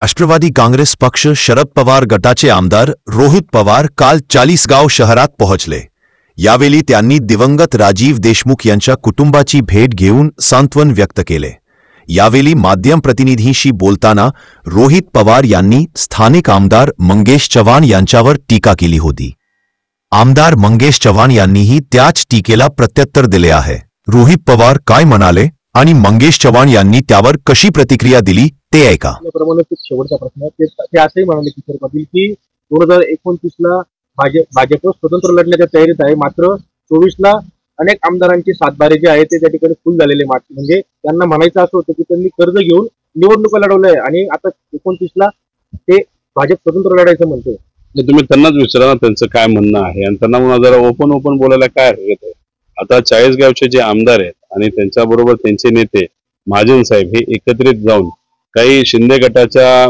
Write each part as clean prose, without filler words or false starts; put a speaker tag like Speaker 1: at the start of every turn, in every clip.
Speaker 1: राष्ट्रवादी काँग्रेस पक्ष शरद पवार गटाचे आमदार रोहित पवार काल चाळीसगाव शहरात पोहोचले। यावेळी त्यांनी दिवंगत राजीव देशमुख यांच्या कुटुंबाची भेट घेऊन सांत्वन व्यक्त केले। यावेळी माध्यम प्रतिनिधींशी बोलताना रोहित पवार यांनी स्थानिक आमदार मंगेश चव्हाण यांच्यावर टीका केली होती। आमदार मंगेश चव्हाण यांनीही त्याच टीकेला प्रत्युत्तर दिले आहे। रोहित पवार काय म्हणाले आणि मंगेश चव्हाण यांनी त्यावर कशी प्रतिक्रिया दिली ते ऐका।
Speaker 2: शेवटचा प्रश्न ते असंही म्हणाले किशोर पाटील की 2029 ला भाजप स्वतंत्र लढण्याच्या तयारीत आहे, मात्र 24 ला अनेक आमदारांचे सातबारे जे आहेत ते त्या ठिकाणी फुल झालेले म्हणजे त्यांना म्हणायचं असं होतं की त्यांनी कर्ज घेऊन निवडणुका लढवल्या आणि आता 29 ला ते भाजप स्वतंत्र लढायचं म्हणते।
Speaker 3: तुम्ही त्यांनाच विचारा ना त्यांचं काय म्हणणं आहे आणि त्यांना म्हणा जरा ओपन बोलायला काय हरकत आहे। आता चाळीसगावचे जे आमदार आहेत आणि त्यांच्याबरोबर त्यांचे नेते महाजन साहेब हे एकत्रित जाऊन काही शिंदे गटाच्या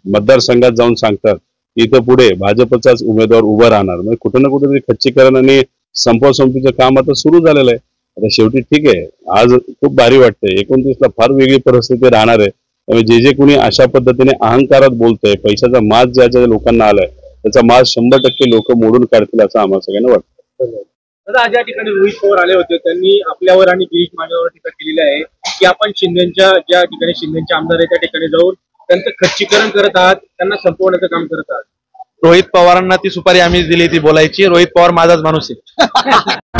Speaker 3: मतदारसंघात जाऊन सांगतात की इथं पुढे भाजपचाच उमेदवार उभा राहणार, म्हणजे कुठं ना कुठेतरी खच्चीकरण आणि संपवसंपीचं काम आता सुरू झालेलं आहे। आता शेवटी ठीक आहे, आज खूप भारी वाटतंय, 29 ला फार वेगळी परिस्थिती राहणार आहे। त्यामुळे जे कोणी अशा पद्धतीने अहंकारात बोलतंय, पैशाचा माज ज्या लोकांना आलाय त्याचा माज 100% लोक मोडून काढतील असं आम्हाला सगळ्यांना वाटतं।
Speaker 2: आज या ठिकाणी रोहित पवार आले होते, त्यांनी आपल्यावर आणि गिरीश महाजनवर टीका केलेली आहे की आपण ज्या ठिकाणी शिंदेचे आमदार आहेत त्या ठिकाणी जाऊन त्यांचं खच्चीकरण करत आहात, त्यांना संपवण्याचं काम करत आहात।
Speaker 4: रोहित पवारांना ती सुपारी आम्ही दिली ती बोलायची। रोहित पवार माझाच माणूस आहे।